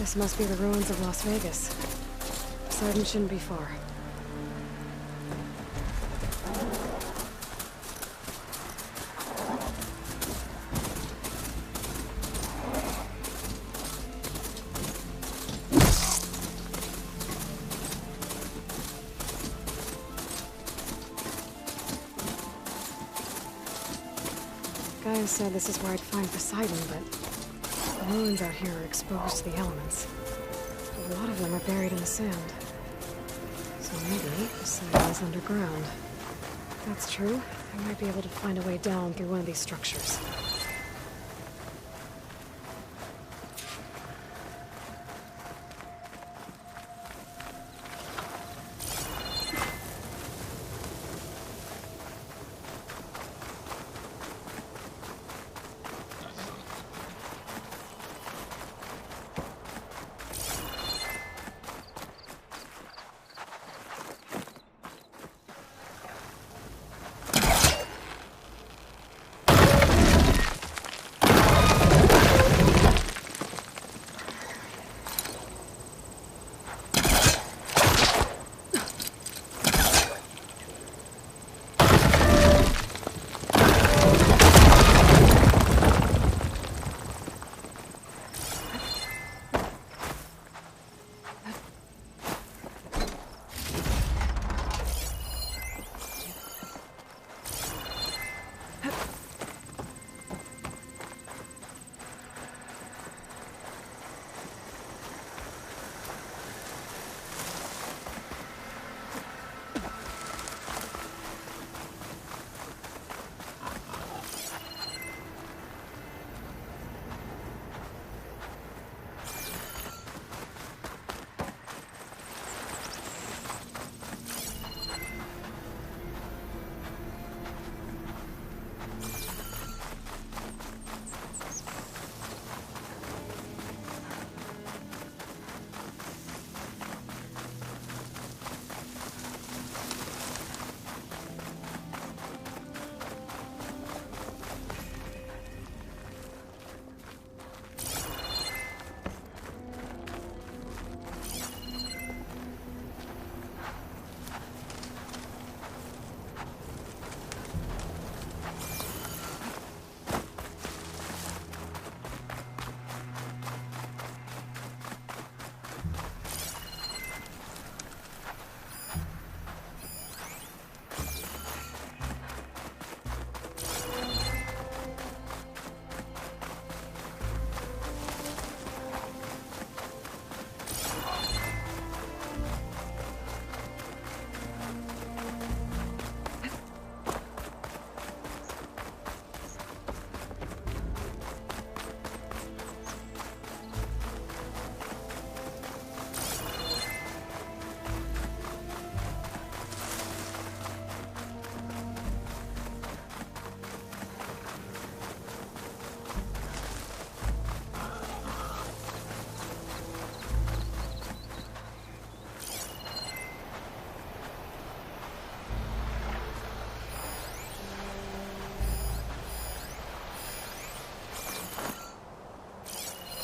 This must be the ruins of Las Vegas. Poseidon shouldn't be far. Guy said this is where I'd find Poseidon, but the ruins out here are exposed to the elements. A lot of them are buried in the sand. So maybe Poseidon is underground. If that's true, I might be able to find a way down through one of these structures.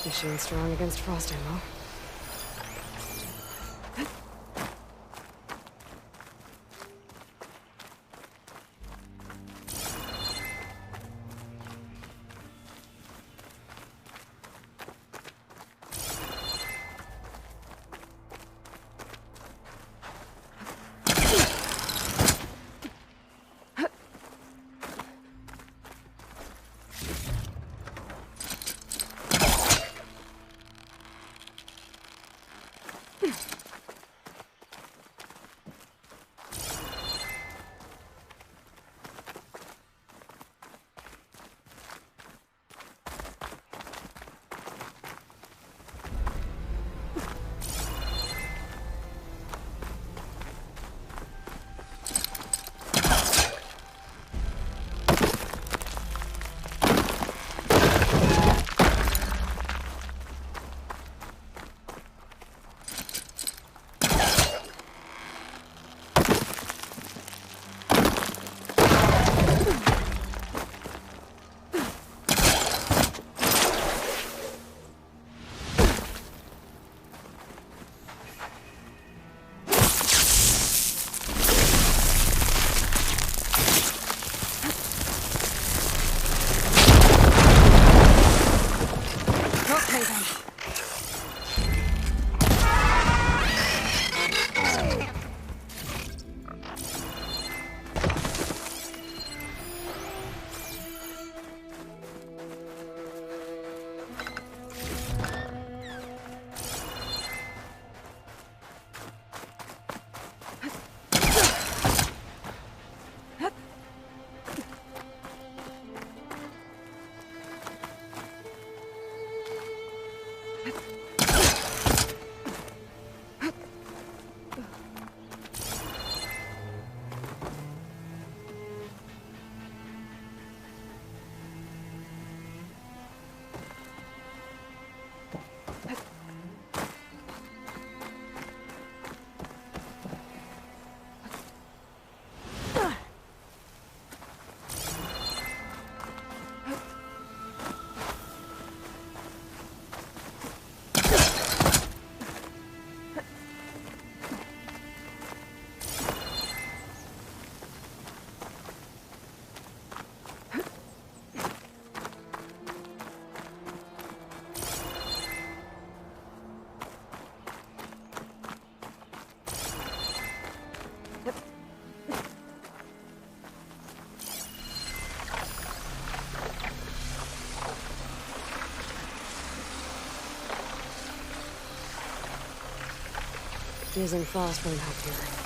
Machine strong against frost ammo. Using false won't help here.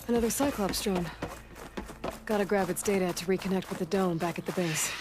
Another Cyclops drone. Gotta grab its data to reconnect with the dome back at the base.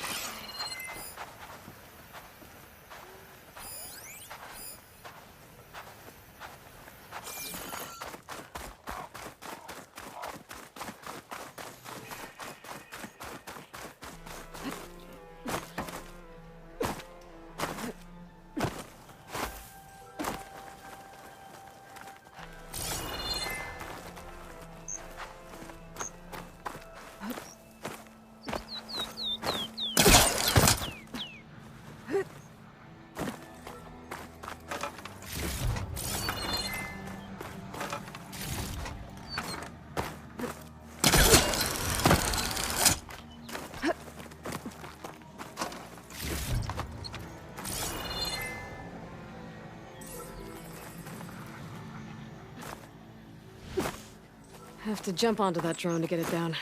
Have to jump onto that drone to get it down.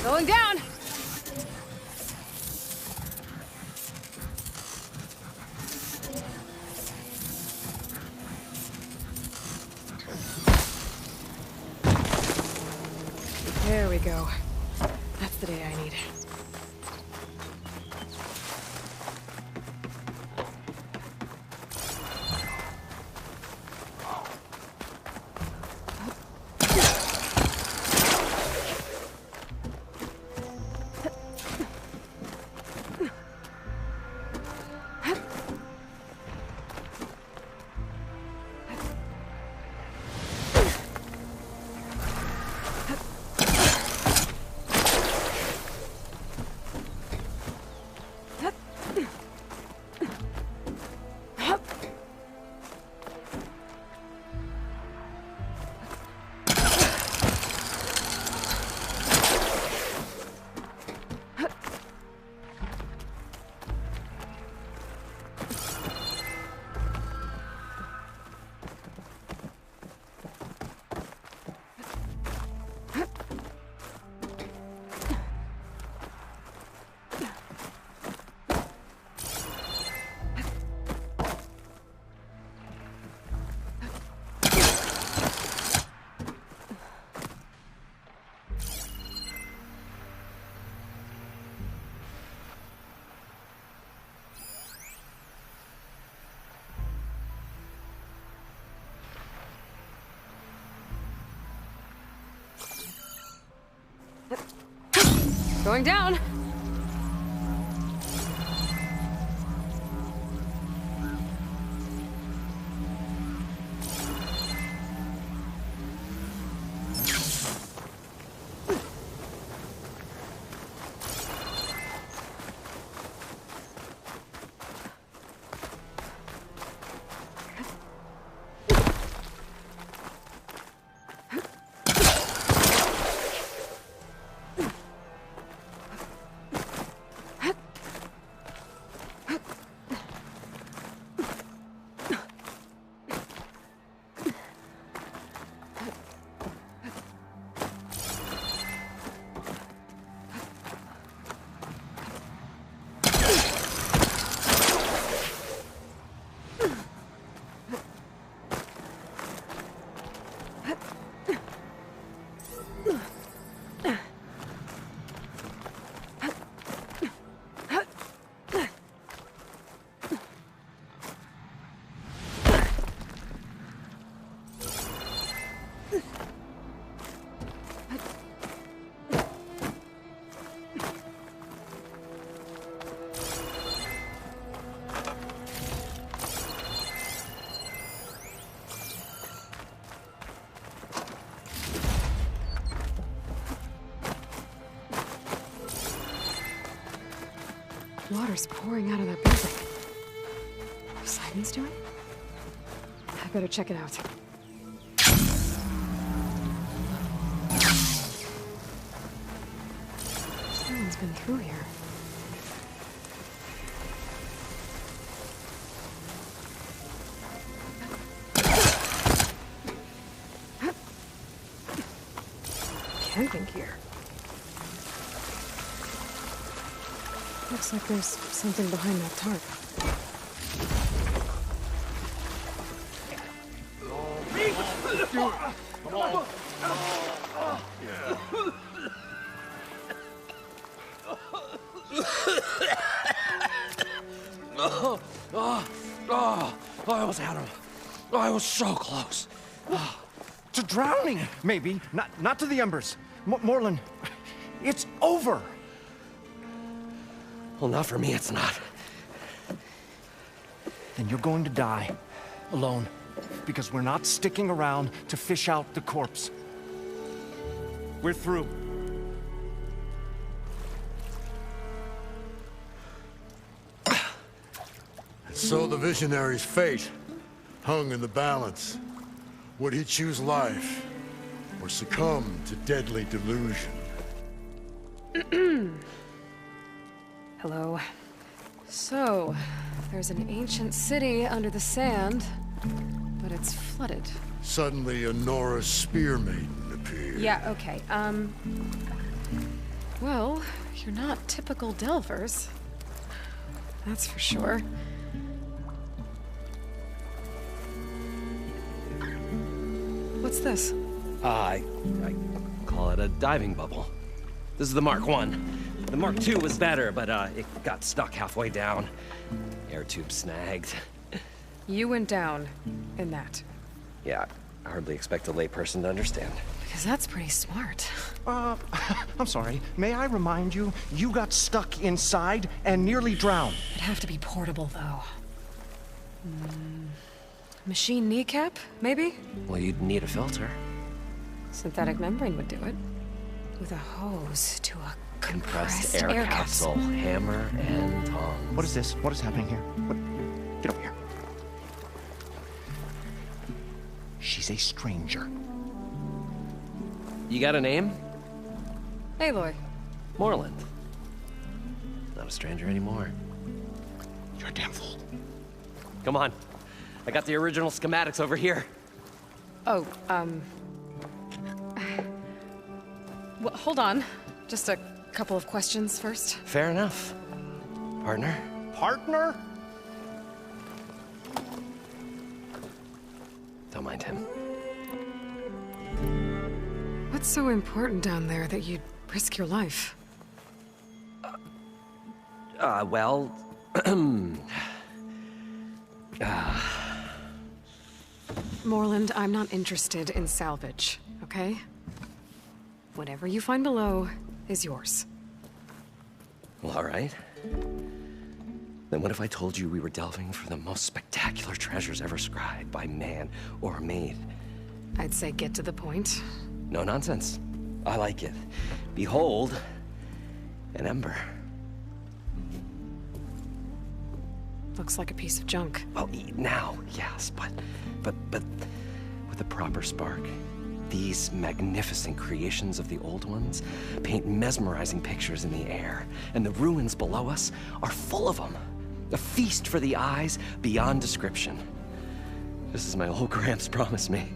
Going down! There we go. That's the day I need. Going down! Water's pouring out of that building. Poseidon's doing? I better check it out. Someone's been through here. Camping gear. Looks like there's something behind that tarp. I was out of... I was so close. To drowning, maybe. Not to the embers. Moreland, it's over. Well, not for me, it's not. Then you're going to die. Alone. Because we're not sticking around to fish out the corpse. We're through. So the visionary's fate hung in the balance. Would he choose life or succumb to deadly delusion? Hello. So, there's an ancient city under the sand, but it's flooded. Suddenly, a Norse spear maiden appeared. Yeah, okay. Well, you're not typical Delvers. That's for sure. What's this? I call it a diving bubble. This is the Mark 1. The Mark 2 was better, but it got stuck halfway down. Air tube snagged. You went down in that. Yeah, I hardly expect a layperson to understand. Because that's pretty smart. I'm sorry. May I remind you, you got stuck inside and nearly drowned. It'd have to be portable, though. Machine kneecap, maybe? Well, you'd need a filter. Synthetic membrane would do it. With a hose to a compressed air capsule. Hammer and tongs. What is this? What is happening here? What? Get over here. She's a stranger. You got a name? Aloy. Moreland. Not a stranger anymore. You're a damn fool. Come on. I got the original schematics over here. Oh, well, hold on. Just a couple of questions first. Fair enough. Partner? Partner? Don't mind him. What's so important down there that you'd risk your life? Well... Moreland, I'm not interested in salvage, okay? Whatever you find below is yours. Well, all right. Then what if I told you we were delving for the most spectacular treasures ever scribed by man or maid? I'd say get to the point. No nonsense. I like it. Behold, an ember. Looks like a piece of junk. Well, now, yes, but with a proper spark. These magnificent creations of the old ones paint mesmerizing pictures in the air, and the ruins below us are full of them. A feast for the eyes beyond description. Just as my old Gramps promised me.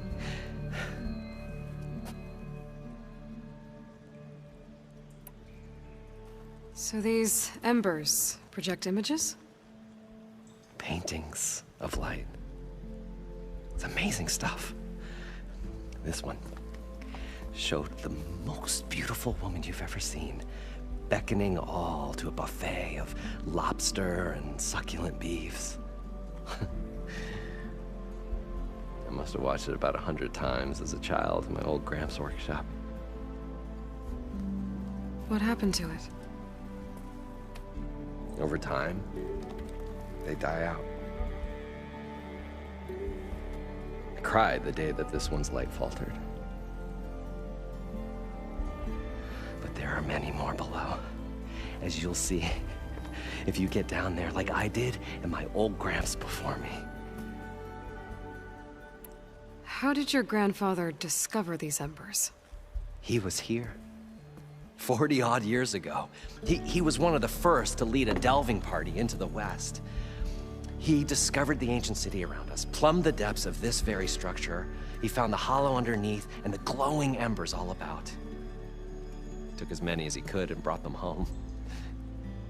So these embers project images? Paintings of light. It's amazing stuff. This one showed the most beautiful woman you've ever seen, beckoning all to a buffet of lobster and succulent beefs. I must have watched it about 100 times as a child in my old Gramps workshop. What happened to it? Over time, they die out. I cried the day that this one's light faltered. But there are many more below, as you'll see if you get down there like I did and my old Gramps before me. How did your grandfather discover these embers? He was here 40-odd years ago. He was one of the first to lead a delving party into the West. He discovered the ancient city around us, plumbed the depths of this very structure. He found the hollow underneath and the glowing embers all about. Took as many as he could and brought them home.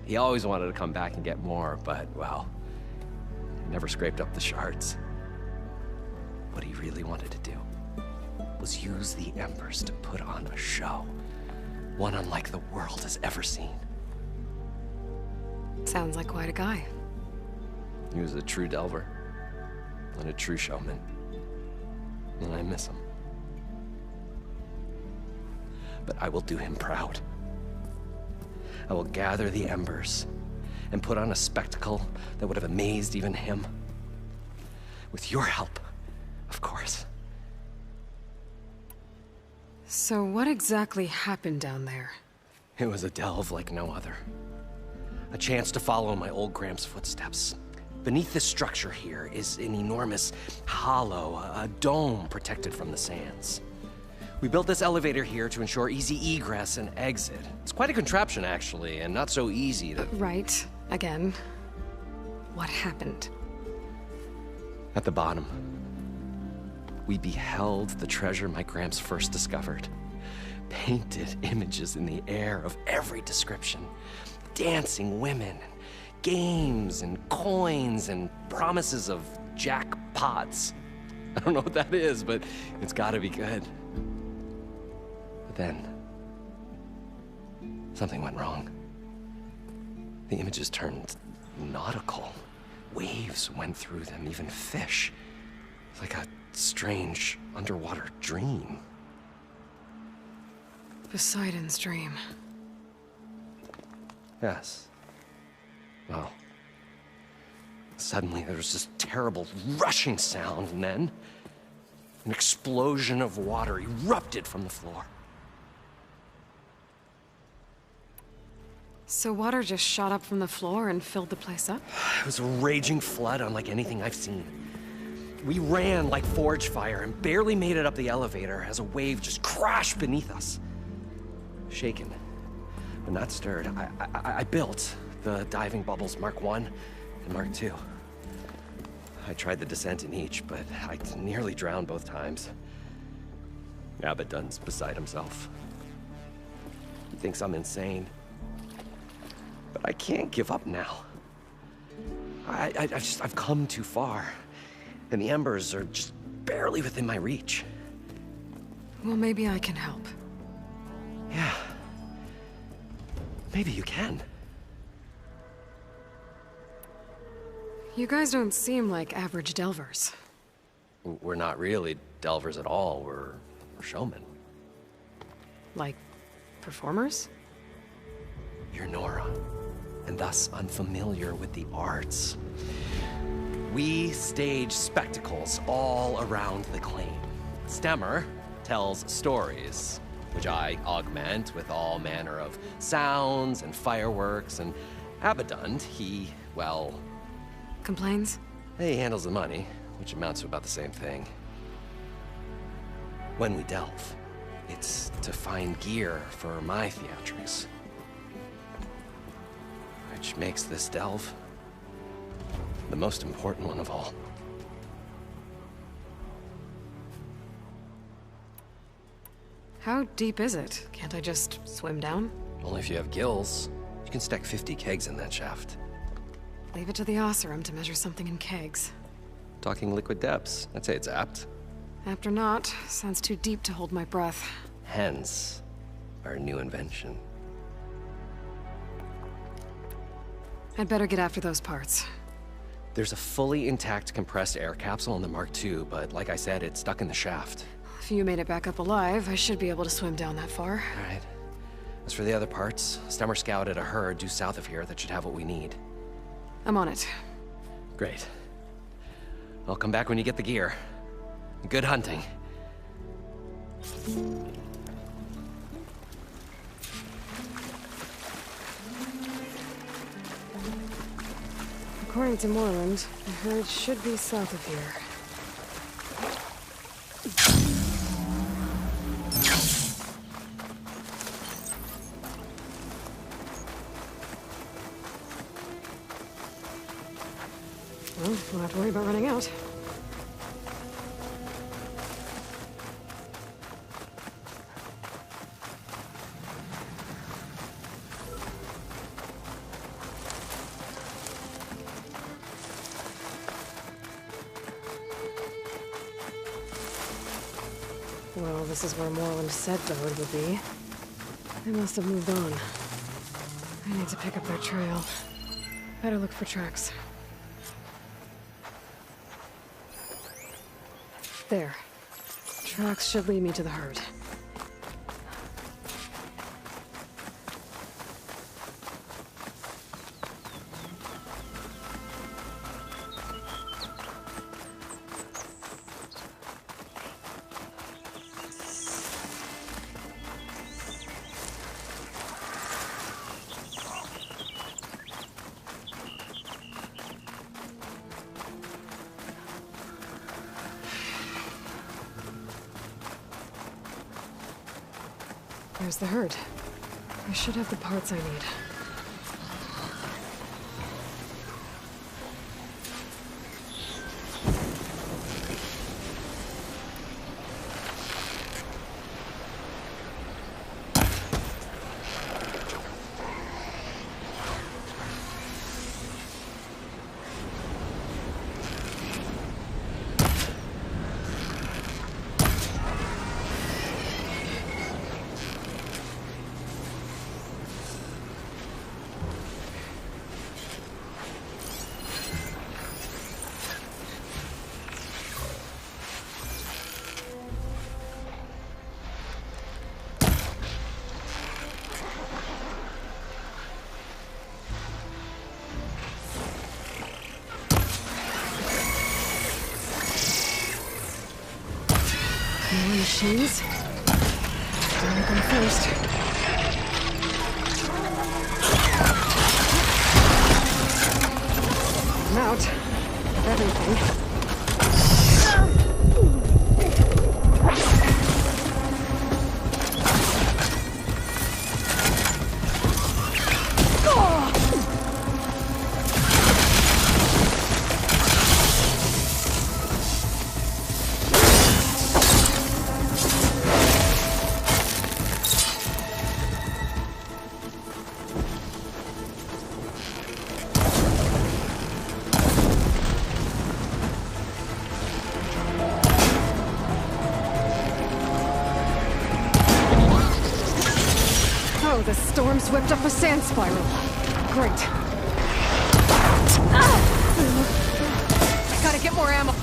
He always wanted to come back and get more, but, well, he never scraped up the shards. What he really wanted to do was use the embers to put on a show. One unlike the world has ever seen. Sounds like quite a guy. He was a true delver, and a true showman. And I miss him. But I will do him proud. I will gather the embers and put on a spectacle that would have amazed even him. With your help, of course. So what exactly happened down there? It was a delve like no other. A chance to follow my old Gramps' footsteps. Beneath this structure here is an enormous hollow, a dome protected from the sands. We built this elevator here to ensure easy egress and exit. It's quite a contraption, actually, and not so easy to... Right. Again. What happened? At the bottom, we beheld the treasure my Gramps first discovered. painted images in the air of every description. Dancing women, games and coins and promises of jackpots. I don't know what that is, but it's gotta be good. But then, something went wrong. The images turned nautical. Waves went through them, even fish. Like a strange underwater dream. Poseidon's dream. Yes. Well, suddenly there was this terrible rushing sound, and then an explosion of water erupted from the floor. So water just shot up from the floor and filled the place up? It was a raging flood unlike anything I've seen. We ran like forge fire and barely made it up the elevator as a wave just crashed beneath us. Shaken, but not stirred, I built the diving bubbles Mark I and Mark II. I tried the descent in each, but I nearly drowned both times. Abaddon's beside himself. He thinks I'm insane. But I can't give up now. I've come too far. And the embers are just barely within my reach. Well, maybe I can help. Yeah. Maybe you can. You guys don't seem like average delvers. We're not really delvers at all. We're showmen. Like, performers? You're Nora, and thus unfamiliar with the arts. We stage spectacles all around the claim. Stemmer tells stories, which I augment with all manner of sounds and fireworks, and Abaddon, he, well... Complains? He handles the money, which amounts to about the same thing. When we delve, it's to find gear for my theatrics. Which makes this delve the most important one of all. How deep is it? Can't I just swim down? Only if you have gills. You can stack 50 kegs in that shaft. Leave it to the Oseram to measure something in kegs. Talking liquid depths, I'd say it's apt. Apt or not, sounds too deep to hold my breath. Hence, our new invention. I'd better get after those parts. There's a fully intact compressed air capsule in the Mark II, but like I said, it's stuck in the shaft. If you made it back up alive, I should be able to swim down that far. All right. As for the other parts, Stemmer scouted a herd due south of here that should have what we need. I'm on it. Great. I'll come back when you get the gear. Good hunting. According to Moreland, the herd should be south of here. Well, we'll have to worry about running out. Well, this is where Moreland said the herd would be. They must have moved on. I need to pick up their trail. Better look for tracks. There. Tracks should lead me to the herd. There's the herd. I should have the parts I need. machines. I'll make them first. I'm out of everything. Oh, the storm's whipped up a sand spiral. Great. I gotta get more ammo.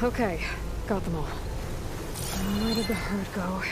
Okay, got them all. Where did the herd go?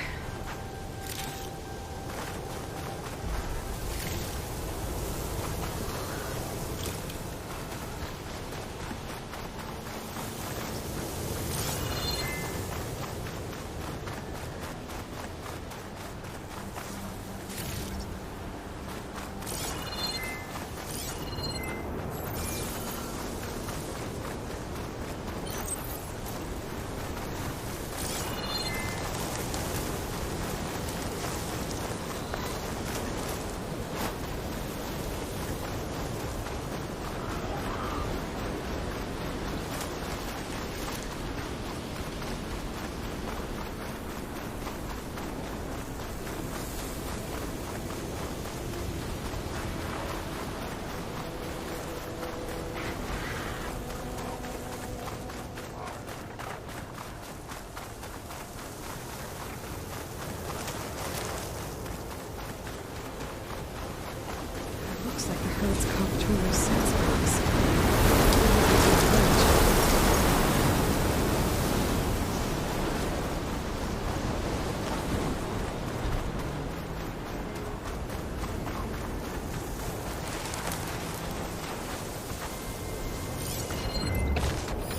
Looks like the herd's caught between those sand spirals.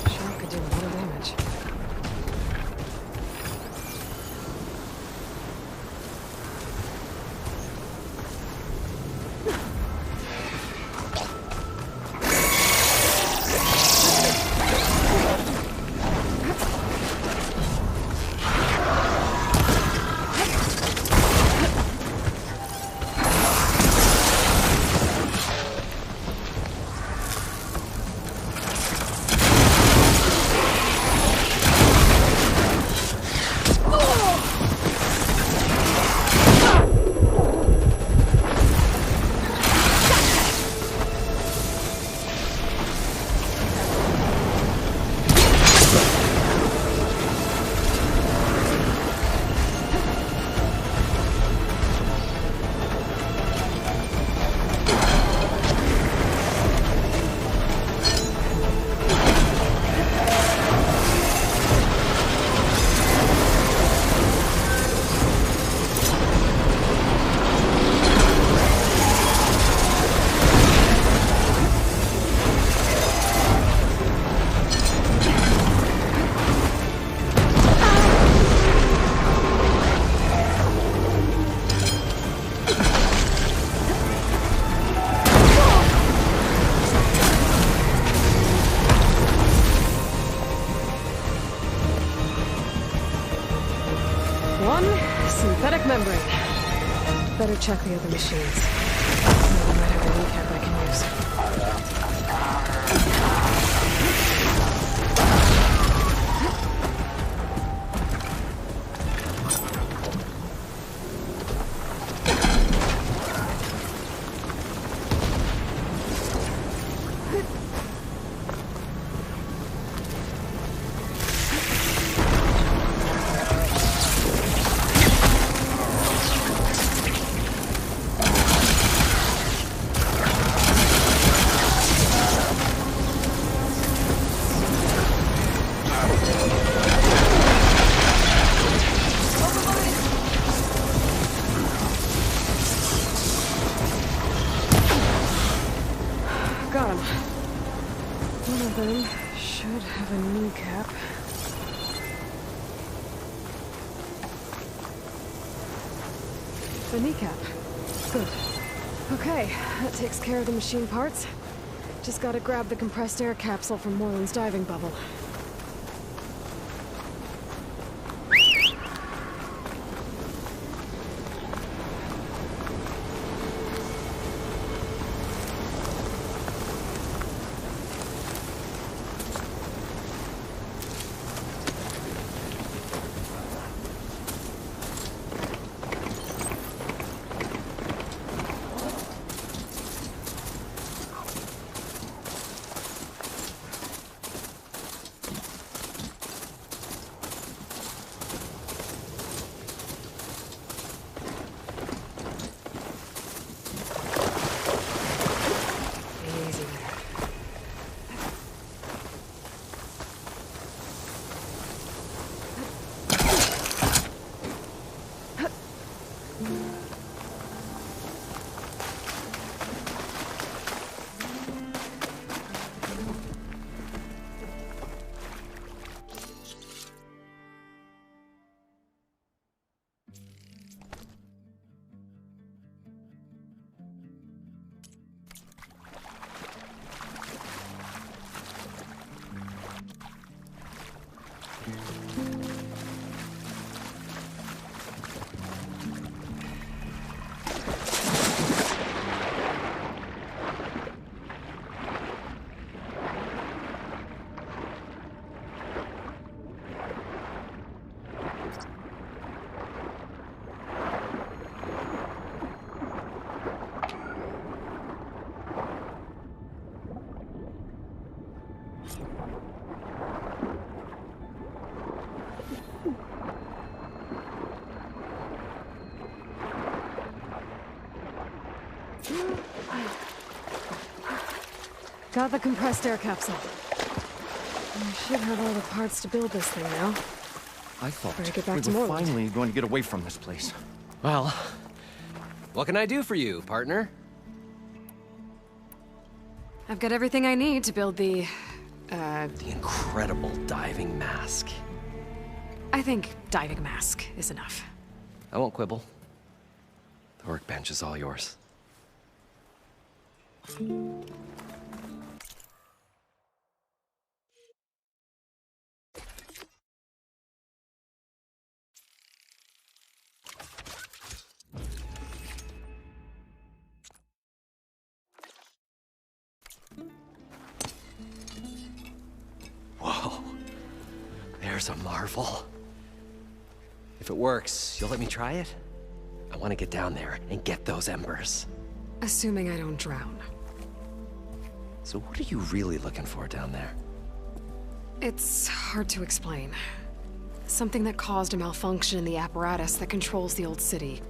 Sure could do a lot of damage. One synthetic membrane. Better check the other machines. Maybe might have a recap I can use. got them. One of them should have a kneecap. The kneecap. Good. Okay, that takes care of the machine parts. Just gotta grab the compressed air capsule from Moreland's diving bubble. Got the compressed air capsule. I should have all the parts to build this thing now. I thought Better get back we to were Moreland. finally going to get away from this place. Well, what can I do for you, partner? I've got everything I need to build the The incredible diving mask. I think diving mask is enough. I won't quibble. The workbench is all yours. Whoa. There's a marvel. If it works, you'll let me try it? I want to get down there and get those embers. Assuming I don't drown. So what are you really looking for down there? It's hard to explain. Something that caused a malfunction in the apparatus that controls the old city.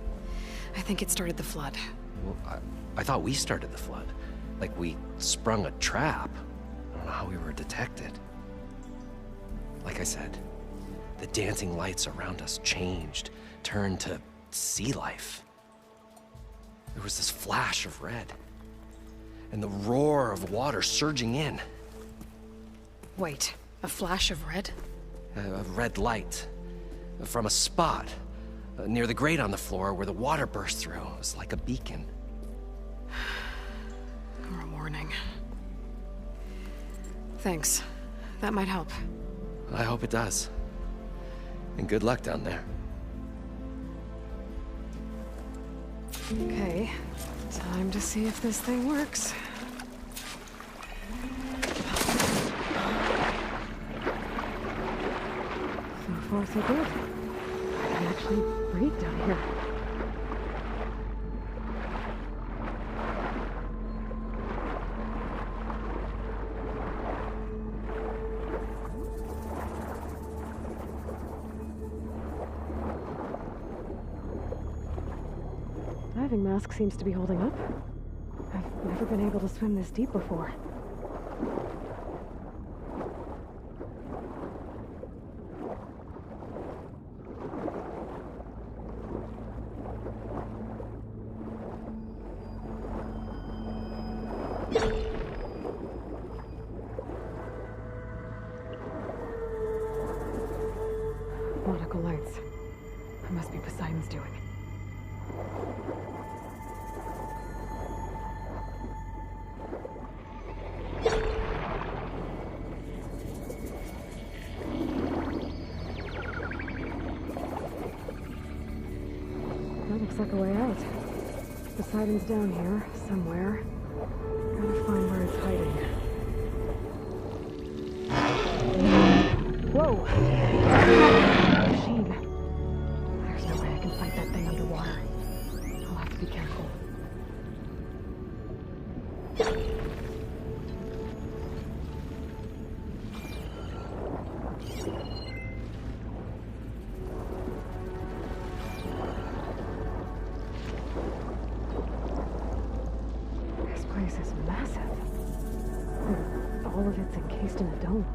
I think it started the flood. Well, I thought we started the flood. Like we sprung a trap. I don't know how we were detected. Like I said, the dancing lights around us changed, turned to sea life. There was this flash of red, and the roar of water surging in. Wait, a flash of red? A red light from a spot near the grate on the floor where the water burst through. It was like a beacon. Or a warning. Thanks. That might help. I hope it does. And good luck down there. Okay, time to see if this thing works. So far, so good. I can actually breathe down here. Diving mask seems to be holding up. I've never been able to swim this deep before. siren's doing. That looks like a way out. The siren's down here, somewhere. Gotta find where it's hiding. Whoa! Machine. There's no way I can fight that thing underwater. I'll have to be careful. This place is massive. And all of it's encased in a dome.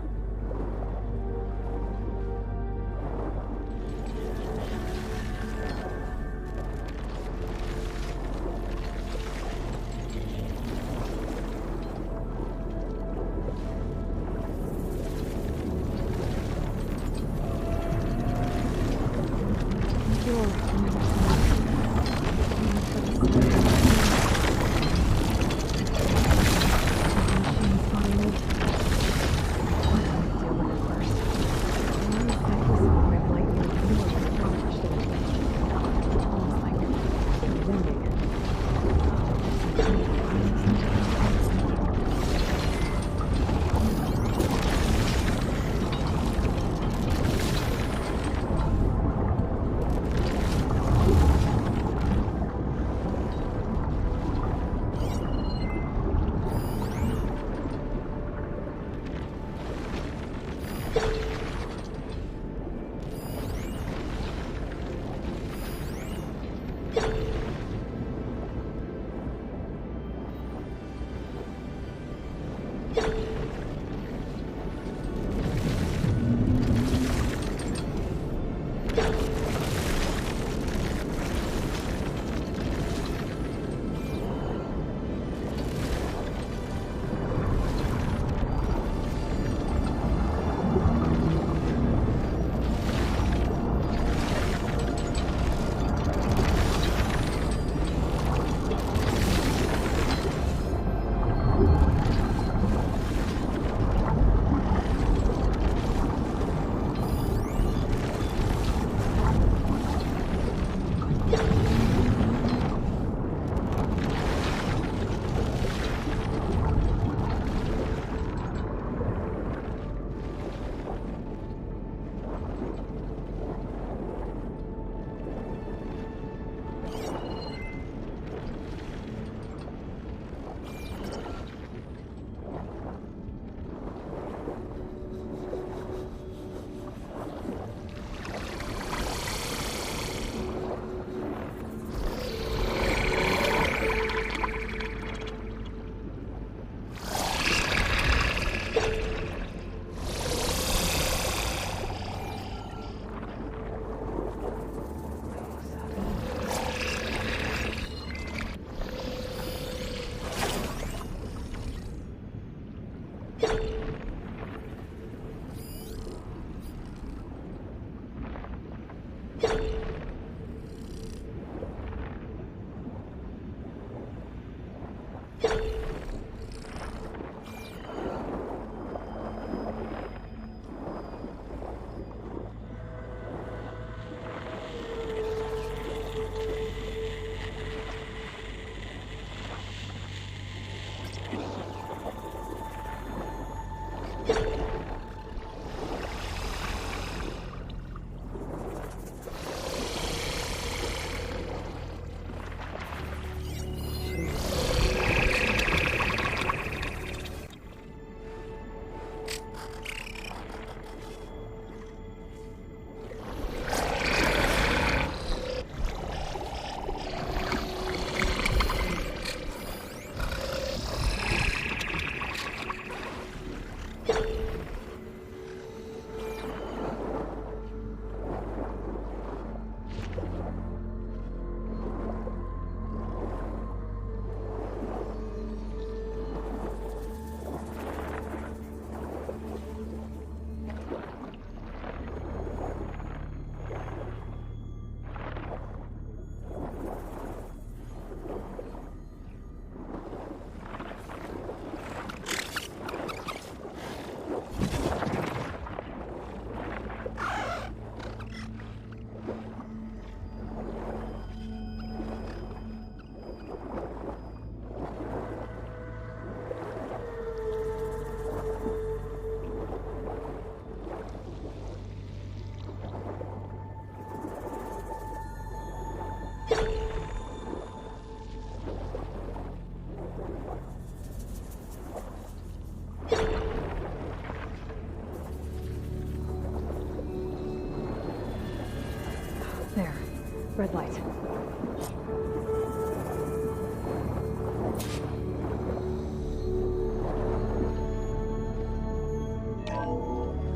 red light.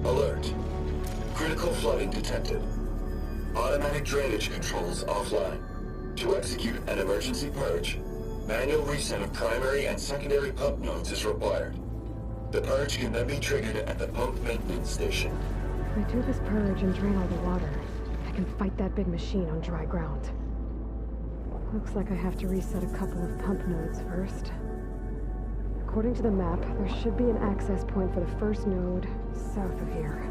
Alert. Critical flooding detected. Automatic drainage controls offline. To execute an emergency purge, manual reset of primary and secondary pump nodes is required. The purge can then be triggered at the pump maintenance station. If I do this purge and drain all the water, I can fight that big machine on dry ground. Looks like I have to reset a couple of pump nodes first. According to the map, there should be an access point for the first node south of here.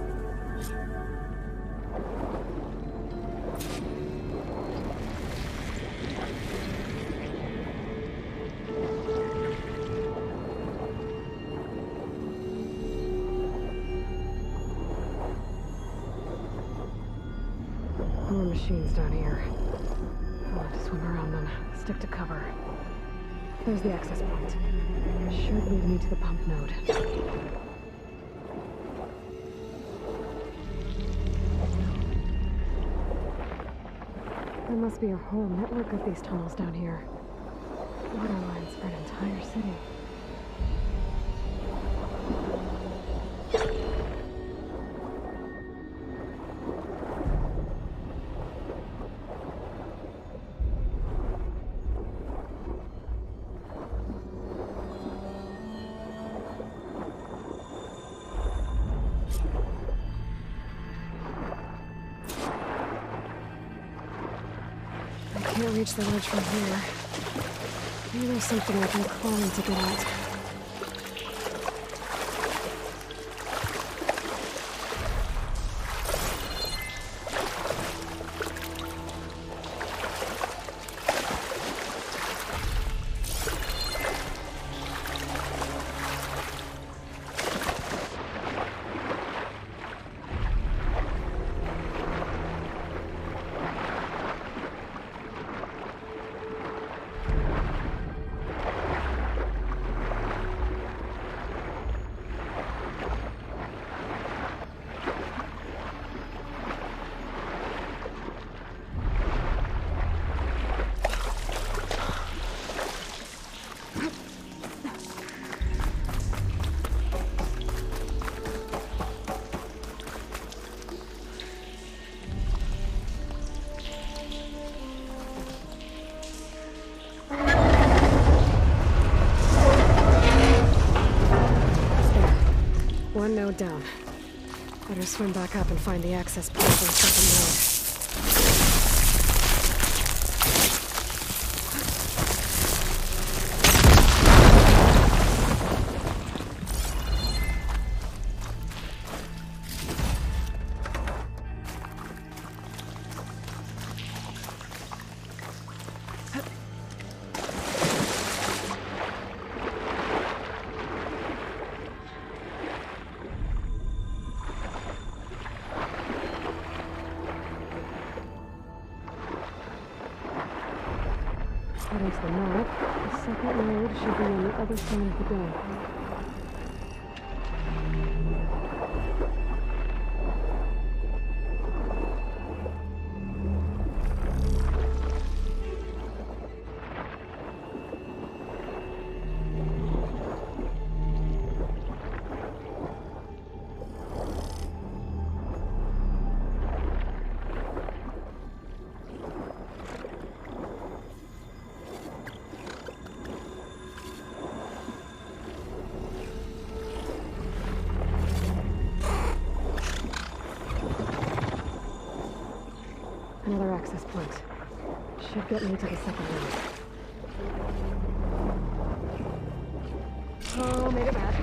More machines down here. I'll have to swim around them, stick to cover. There's the access point. Should lead me to the pump node. There must be a whole network of these tunnels down here. Water lines for an entire city. I can't reach the ledge from here. Maybe there's something I can climb to get at. One node down. Better swim back up and find the access point for the second node. According to the map, the second node should be on the other side of the dome. Another access point. Should get me to the second node. Oh, made it back.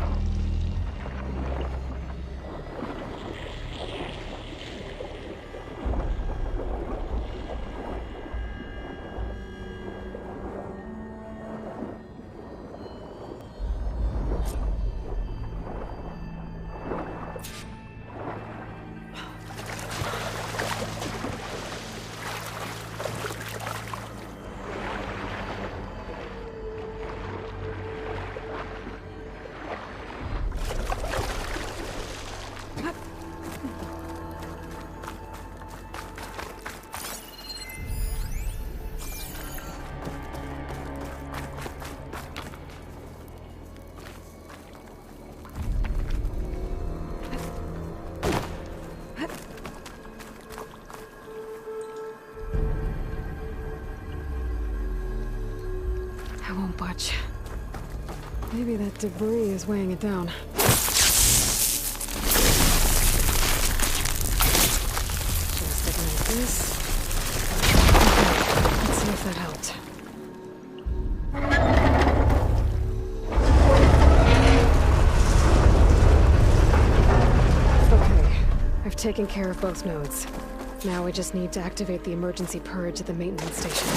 Maybe that debris is weighing it down. Just ignite this. Okay, let's see if that helped. Okay, I've taken care of both nodes. Now we just need to activate the emergency purge at the maintenance station.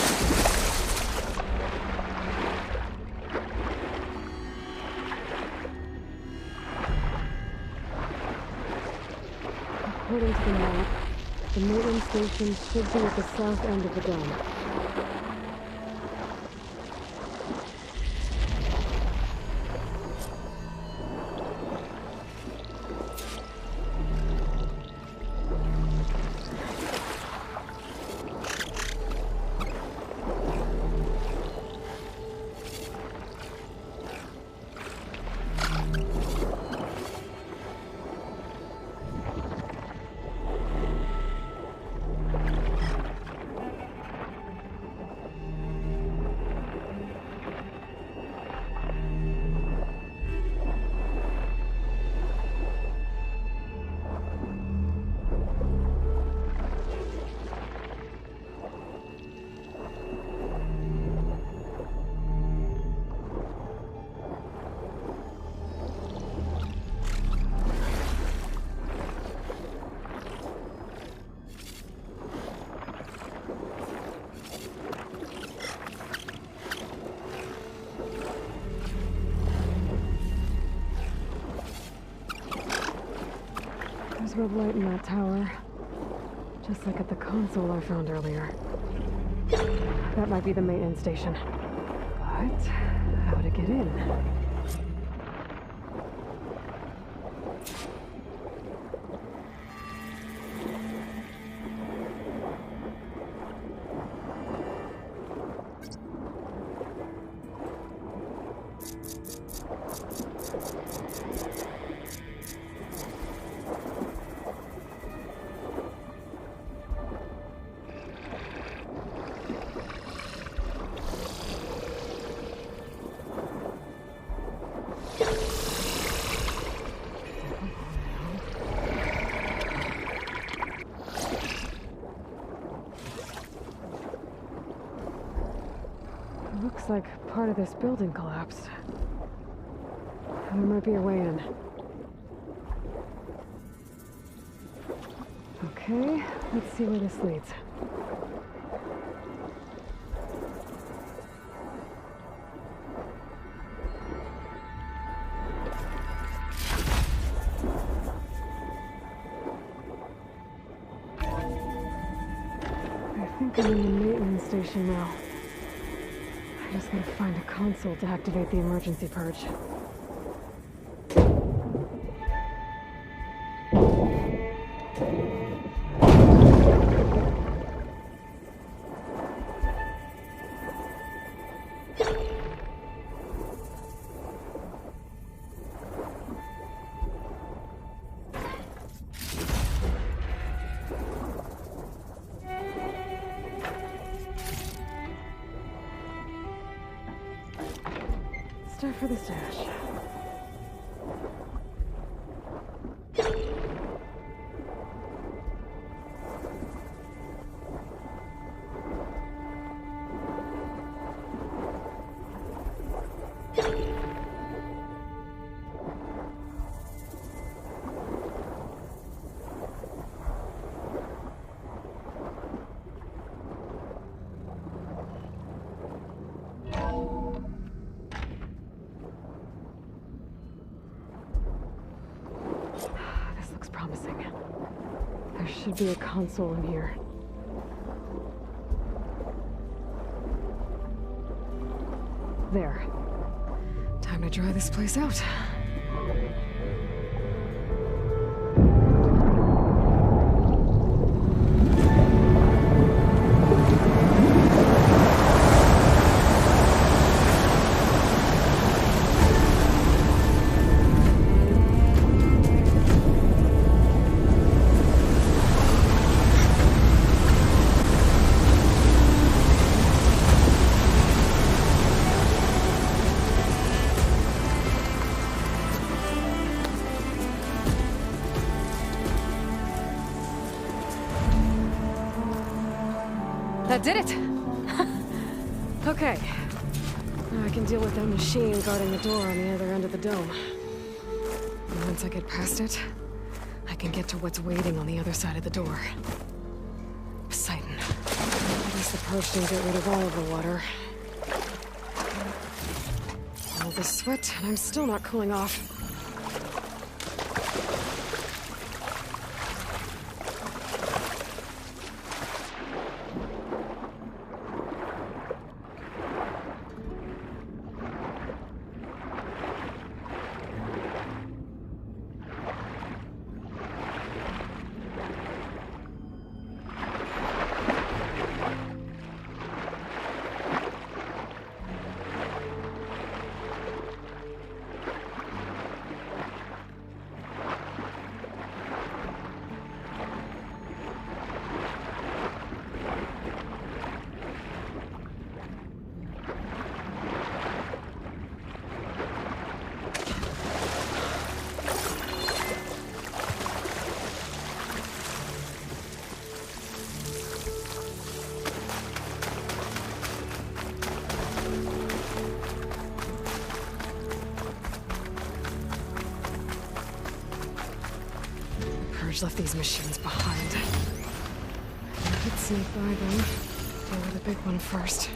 According to the map, the maintenance station should be at the south end of the dome. There's red light in that tower. Just like at the console I found earlier. That might be the maintenance station. But how to get in? Looks like part of this building collapsed. There might be a way in. Okay, let's see where this leads. I think I'm in the maintenance station now. I just gotta find a console to activate the emergency purge. Start for the stash. Promising. There should be a console in here. There. Time to dry this place out. That did it! Okay. Now I can deal with that machine guarding the door on the other end of the dome. And once I get past it, I can get to what's waiting on the other side of the door. Poseidon. At least the purge didn't get rid of all of the water. All this sweat, and I'm still not cooling off. Left these machines behind. I could sneak by them. Deal with the big one first.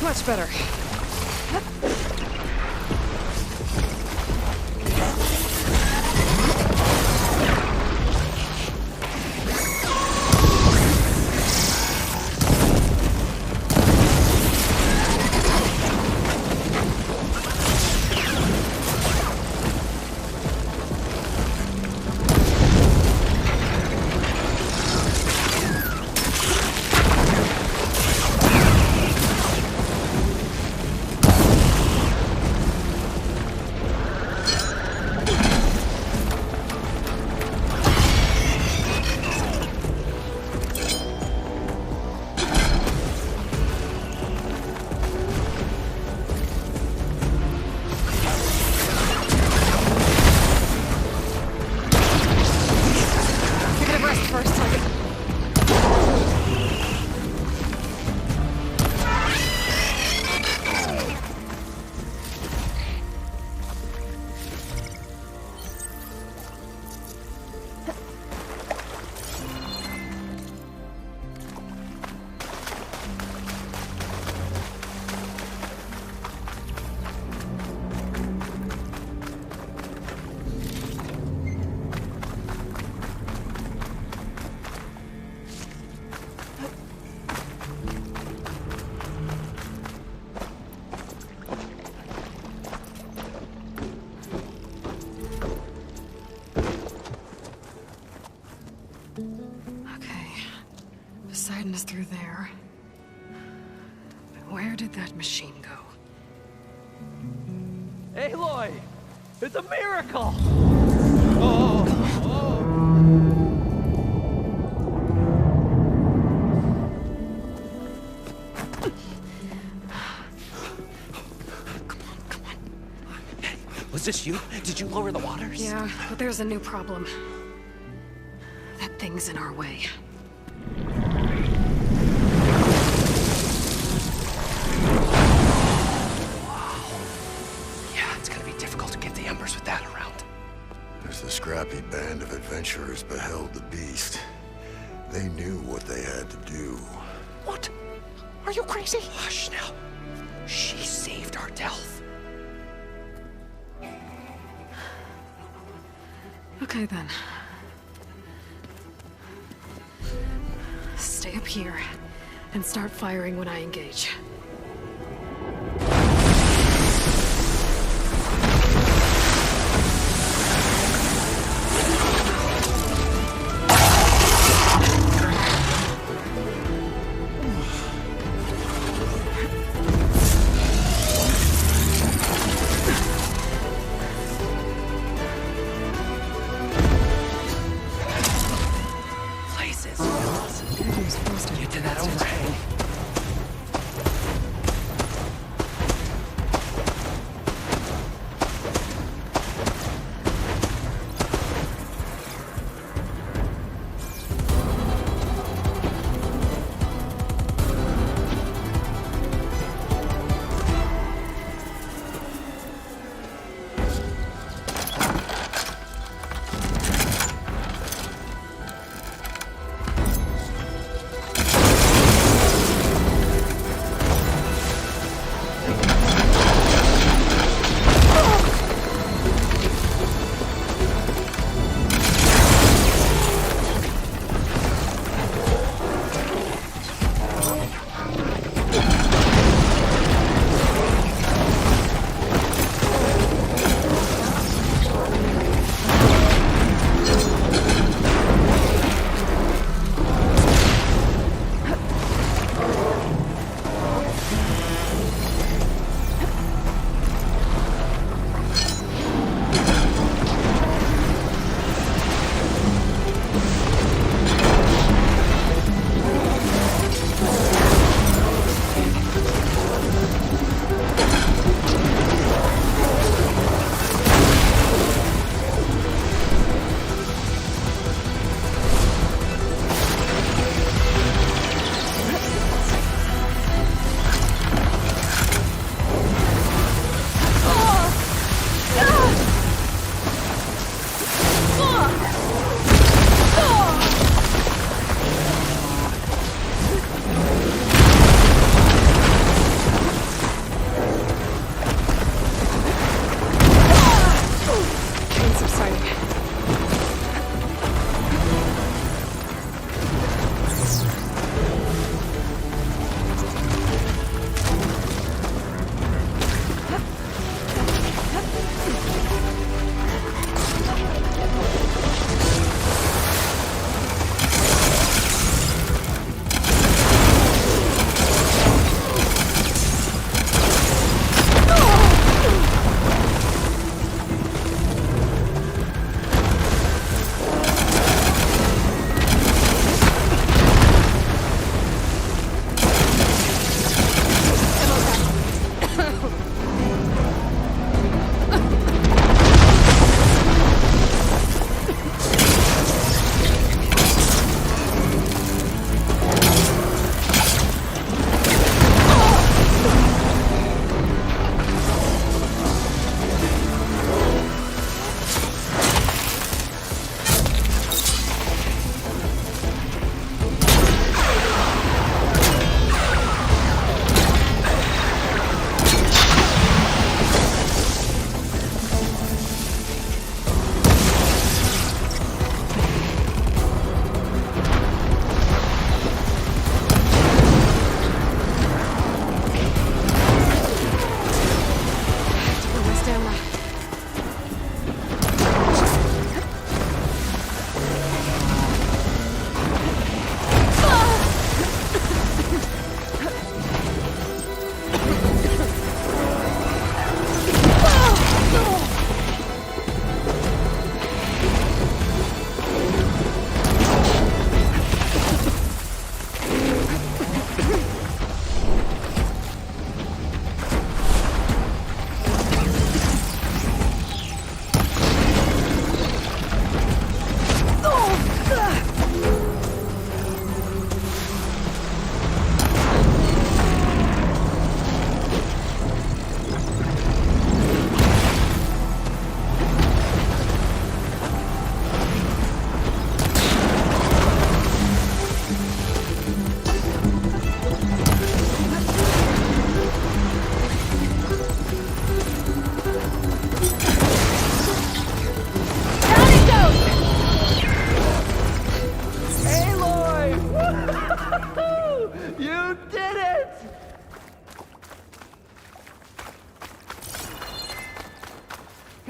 Much better. Poseidon is through there. But where did that machine go? Aloy! It's a miracle! Was this you? Did you lower the waters? Yeah, but there's a new problem. That thing's in our way. As the scrappy band of adventurers beheld the beast, they knew what they had to do. What? Are you crazy? Hush now. She saved our Delph. Okay then. Stay up here and start firing when I engage. Get to that overhang.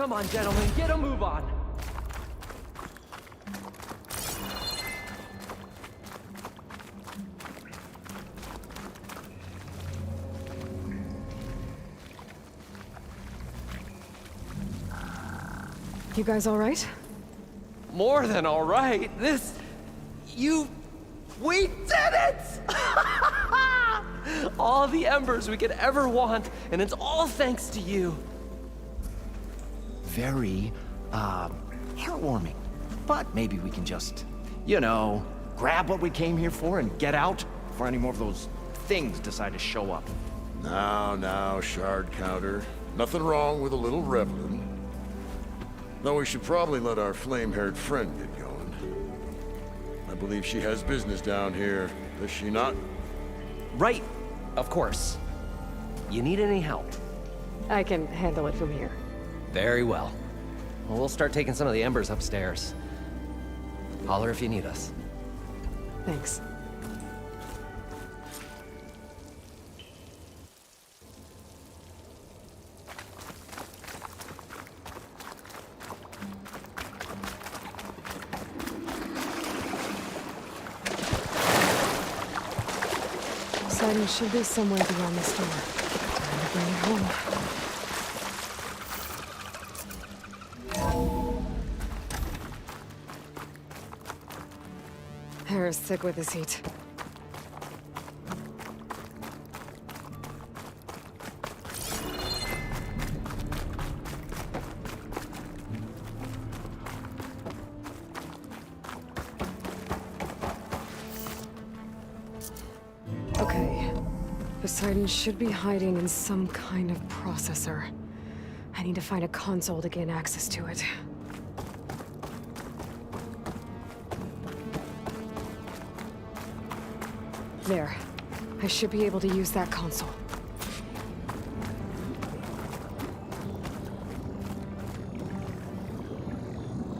Come on, gentlemen, get a move on. You guys all right? More than all right. We did it! All the embers we could ever want, and it's all thanks to you. Very, heartwarming. But maybe we can just, grab what we came here for and get out before any more of those things decide to show up. Now, shard counter. Nothing wrong with a little reveling. Though we should probably let our flame-haired friend get going. I believe she has business down here, does she not? Right, of course. You need any help? I can handle it from here. Very well. Well, we'll start taking some of the embers upstairs. Holler if you need us. Thanks. Poseidon should be somewhere beyond this door. Time to bring it home. Hair is thick with this heat. Okay. Poseidon should be hiding in some kind of processor. I need to find a console to gain access to it. There. I should be able to use that console.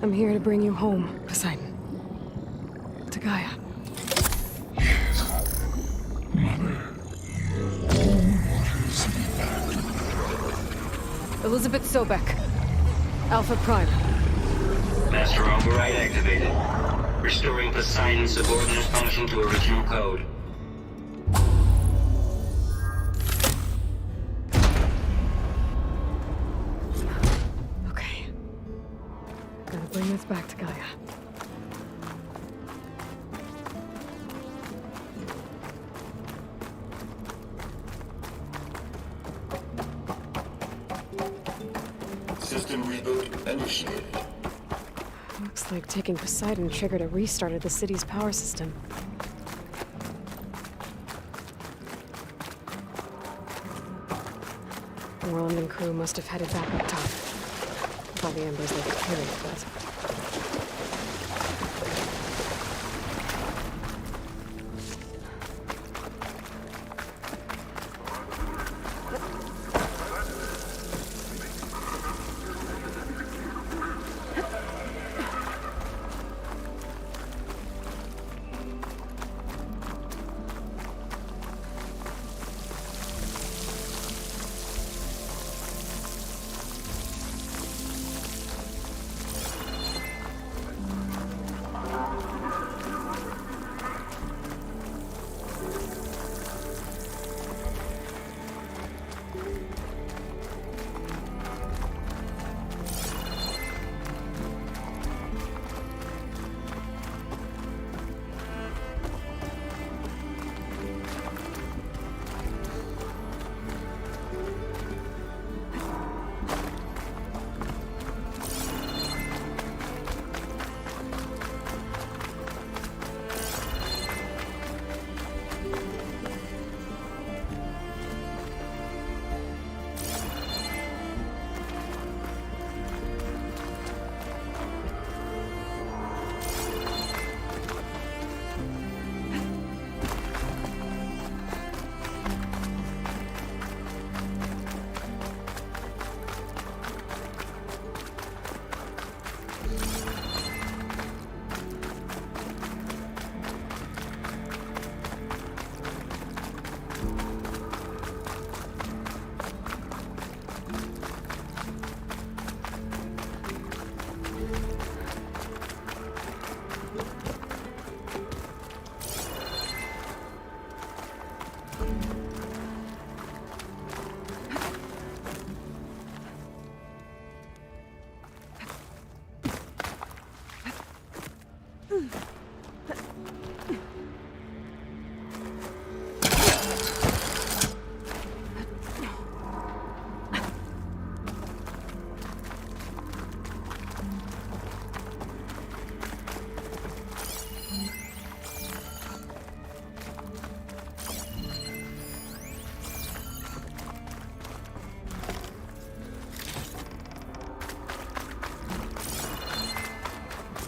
I'm here to bring you home, Poseidon. To Gaia. Elizabeth Sobek. Alpha Prime. Master override activated. Restoring Poseidon's subordinate function to original code. Okay. Gotta bring this back to Gaia. System reboot initiated. Looks like taking Poseidon triggered a restart of the city's power system. Roland and crew must have headed back up top. With all the embers they could carry, but...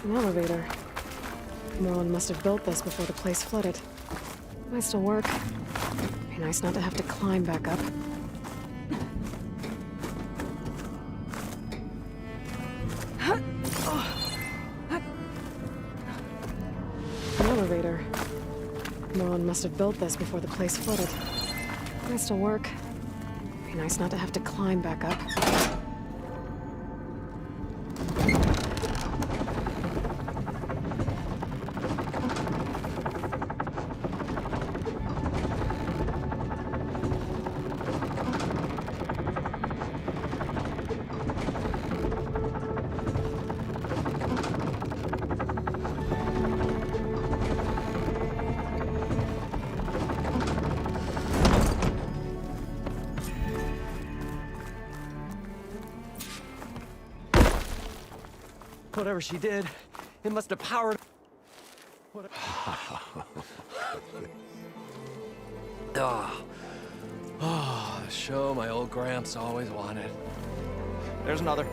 An elevator. Merlin must have built this before the place flooded. Might still work. Be nice not to have to climb back up. An elevator. Merlin must have built this before the place flooded. Might still work. Be nice not to have to climb back up. Whatever she did, it must have powered... Oh, show my old Gramps always wanted. There's another.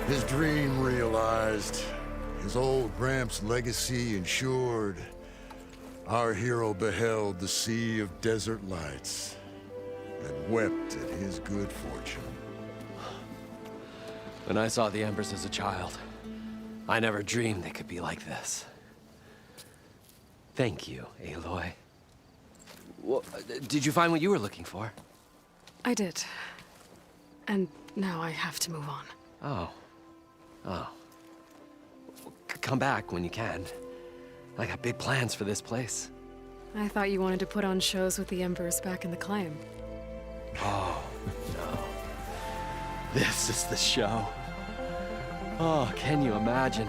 His dream realized, his old Gramps' legacy ensured. Our hero beheld the sea of desert lights and wept at his good fortune. When I saw the Embers as a child, I never dreamed they could be like this. Thank you, Aloy. Well, did you find what you were looking for? I did. And now I have to move on. Oh. Oh. Come back when you can. I got big plans for this place. I thought you wanted to put on shows with the Embers back in the claim. Oh, no. This is the show. Oh, can you imagine?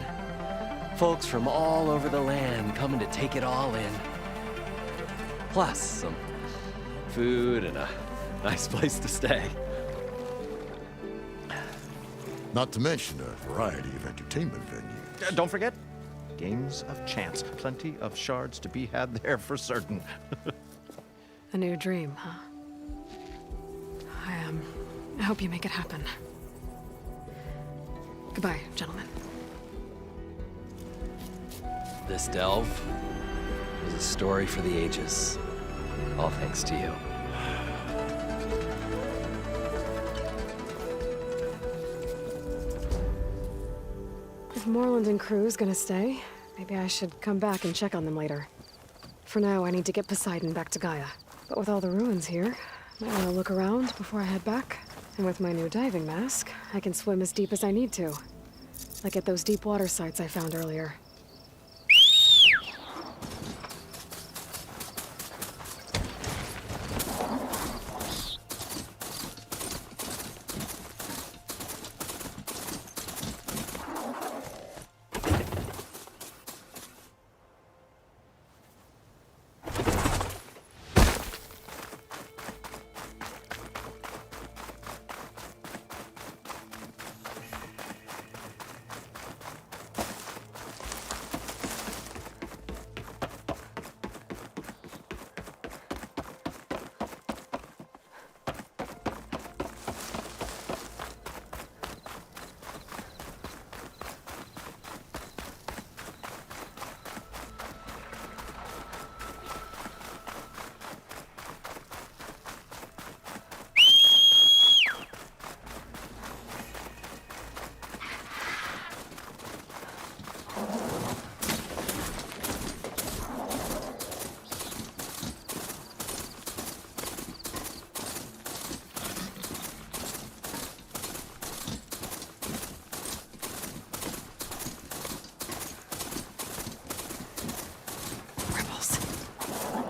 Folks from all over the land coming to take it all in. Plus, some food and a nice place to stay. Not to mention a variety of entertainment venues. Don't forget, games of chance. Plenty of shards to be had there for certain. A new dream, huh? I hope you make it happen. Goodbye, gentlemen. This delve is a story for the ages. All thanks to you. If Moreland and crew's gonna stay, maybe I should come back and check on them later. For now, I need to get Poseidon back to Gaia. But with all the ruins here, might want to look around before I head back. And with my new diving mask, I can swim as deep as I need to. Like at those deep water sites I found earlier.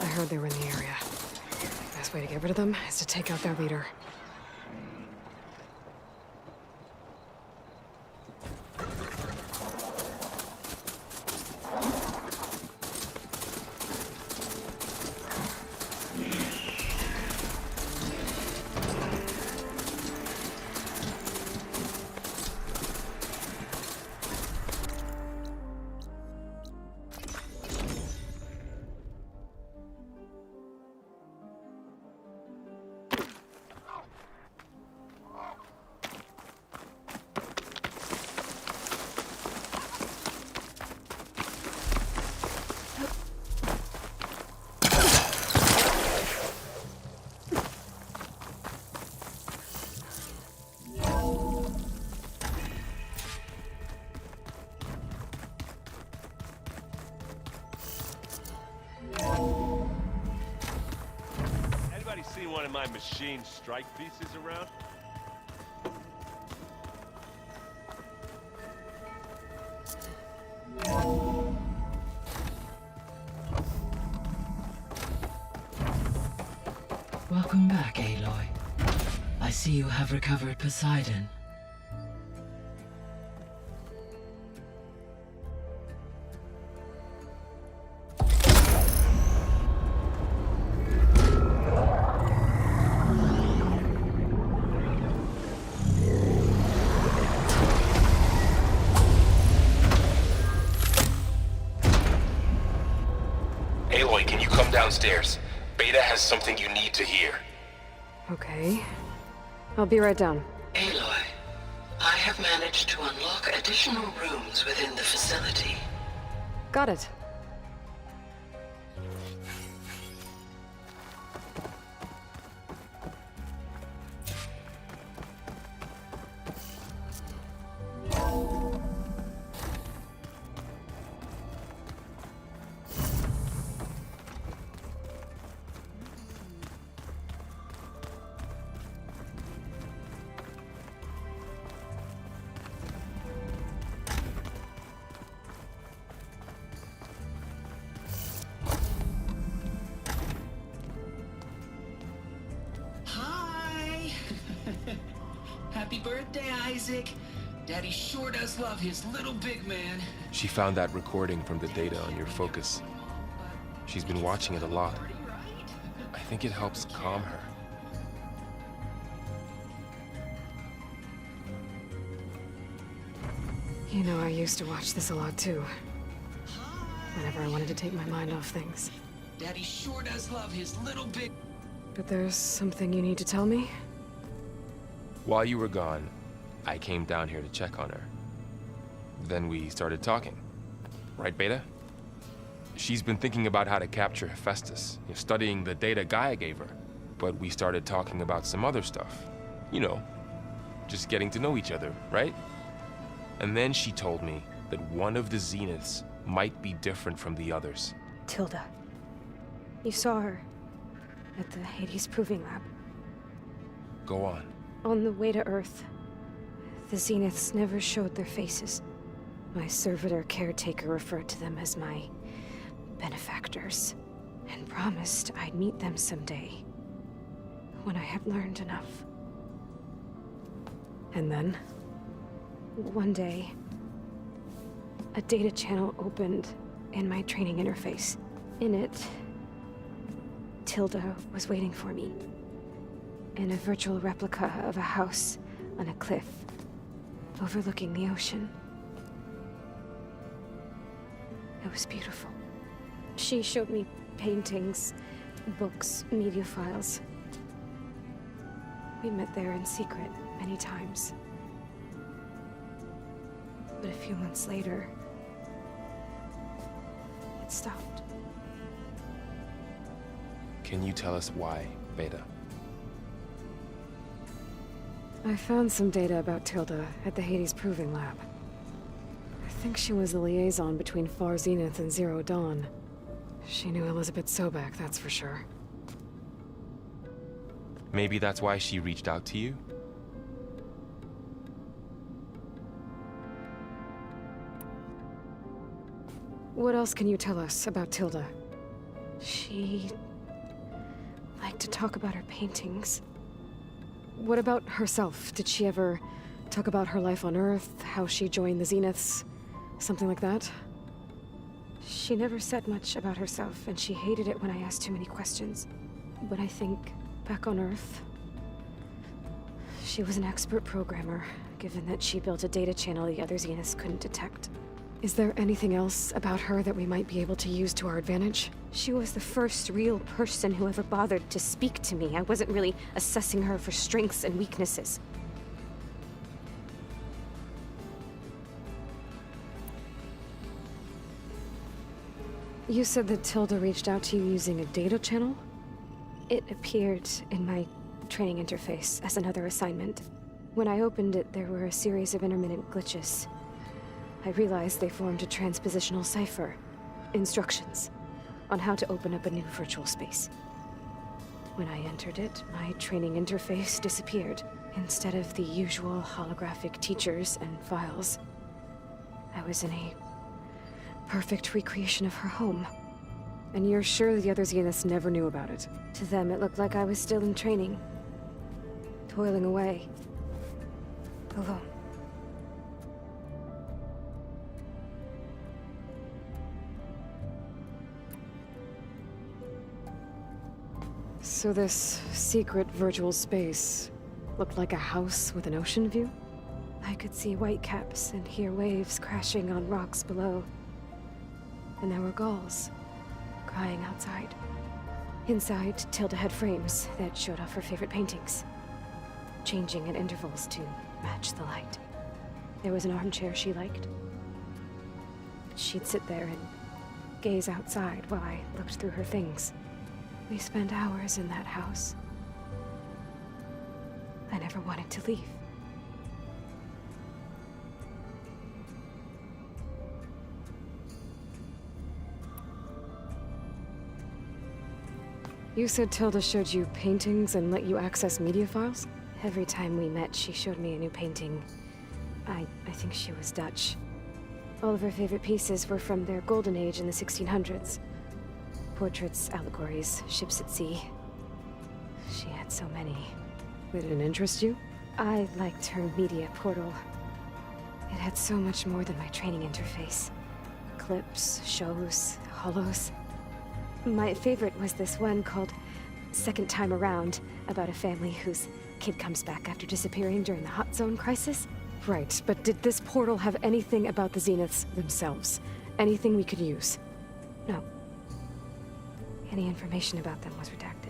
I heard they were in the area. Best way to get rid of them is to take out their leader. see one of my machine strike pieces around? Welcome back, Aloy. I see you have recovered Poseidon. Aloy, can you come downstairs? Beta has something you need to hear. Okay. I'll be right down. Aloy, I have managed to unlock additional rooms within the facility. Got it. Hi! Happy birthday, Isaac. Daddy sure does love his little big man. She found that recording from the data on your focus. She's been watching it a lot. I think it helps calm her. You know, I used to watch this a lot too. Whenever I wanted to take my mind off things. Daddy sure does love his little big... But there's something you need to tell me? While you were gone, I came down here to check on her. Then we started talking. Right, Beta? She's been thinking about how to capture Hephaestus, studying the data Gaia gave her. But we started talking about some other stuff. You know, just getting to know each other, right? And then she told me that one of the Zeniths might be different from the others. Tilda. You saw her at the Hades Proving Lab. Go on. On the way to Earth, the Zeniths never showed their faces. My servitor caretaker referred to them as my benefactors, and promised I'd meet them someday, when I had learned enough. And then, one day, a data channel opened in my training interface. In it, Tilda was waiting for me, in a virtual replica of a house on a cliff, overlooking the ocean. It was beautiful. She showed me paintings, books, media files. We met there in secret many times. But a few months later, it stopped. Can you tell us why, Beta? I found some data about Tilda at the Hades Proving Lab. I think she was the liaison between Far Zenith and Zero Dawn. She knew Elizabeth Sobek, that's for sure. Maybe that's why she reached out to you? What else can you tell us about Tilda? She liked to talk about her paintings. What about herself? Did she ever talk about her life on Earth, how she joined the Zeniths, something like that? She never said much about herself, and she hated it when I asked too many questions. But I think, back on Earth, she was an expert programmer, given that she built a data channel the other Zeniths couldn't detect. Is there anything else about her that we might be able to use to our advantage? She was the first real person who ever bothered to speak to me. I wasn't really assessing her for strengths and weaknesses. You said that Tilda reached out to you using a data channel? It appeared in my training interface as another assignment. When I opened it, there were a series of intermittent glitches. I realized they formed a transpositional cipher. Instructions on how to open up a new virtual space. When I entered it, my training interface disappeared. Instead of the usual holographic teachers and files, I was in a perfect recreation of her home. And you're sure the other Zeniths never knew about it? To them, it looked like I was still in training, toiling away, alone. So this secret virtual space looked like a house with an ocean view? I could see whitecaps and hear waves crashing on rocks below. And there were gulls crying outside. Inside, Tilda had frames that showed off her favorite paintings, changing at intervals to match the light. There was an armchair she liked. She'd sit there and gaze outside while I looked through her things. We spent hours in that house. I never wanted to leave. You said Tilda showed you paintings and let you access media files? Every time we met, she showed me a new painting. I think she was Dutch. All of her favorite pieces were from their golden age in the 1600s. Portraits, allegories, ships at sea. She had so many. Did it interest you? I liked her media portal. It had so much more than my training interface. Clips, shows, holos. My favorite was this one called Second Time Around, about a family whose kid comes back after disappearing during the Hot Zone crisis. Right, but did this portal have anything about the Zeniths themselves? Anything we could use? No. Any information about them was redacted.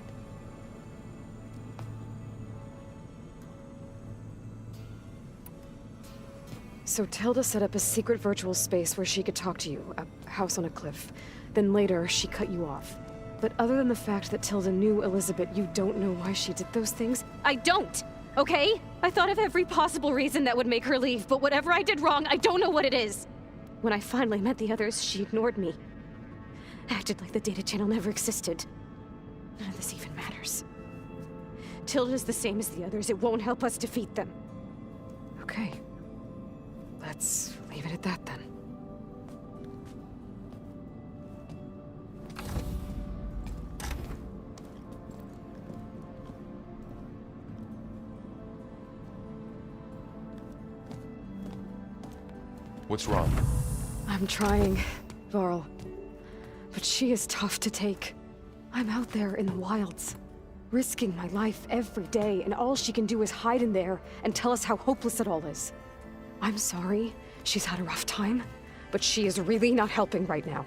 So Tilda set up a secret virtual space where she could talk to you, a house on a cliff. Then later, she cut you off. But other than the fact that Tilda knew Elizabeth, you don't know why she did those things? I don't! Okay? I thought of every possible reason that would make her leave, but whatever I did wrong, I don't know what it is. When I finally met the others, she ignored me. Acted like the data channel never existed. None of this even matters. Tilda's the same as the others. It won't help us defeat them. Okay. Let's leave it at that then. What's wrong? I'm trying, Varl. But she is tough to take. I'm out there in the wilds, risking my life every day, and all she can do is hide in there and tell us how hopeless it all is. I'm sorry, she's had a rough time, but she is really not helping right now.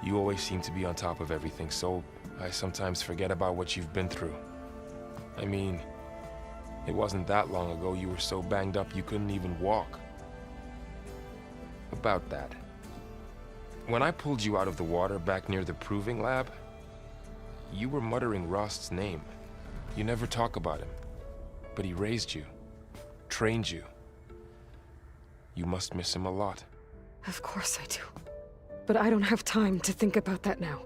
You always seem to be on top of everything, so I sometimes forget about what you've been through. I mean, it wasn't that long ago you were so banged up you couldn't even walk. About that. When I pulled you out of the water back near the proving lab, you were muttering Rost's name. You never talk about him, but he raised you, trained you. You must miss him a lot. Of course I do. But I don't have time to think about that now.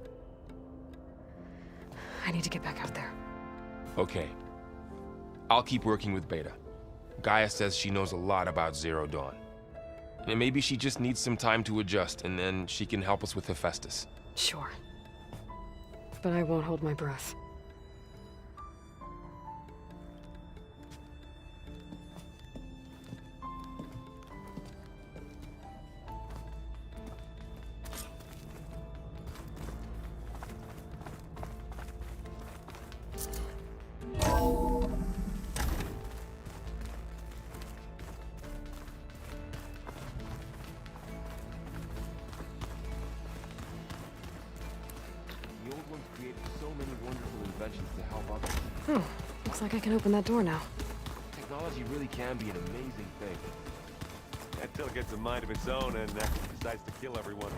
I need to get back out there. Okay. I'll keep working with Beta. Gaia says she knows a lot about Zero Dawn. And maybe she just needs some time to adjust, and then she can help us with Hephaestus. Sure. But I won't hold my breath. Looks like I can open that door now. Technology really can be an amazing thing. Until it gets a mind of its own and decides to kill everyone.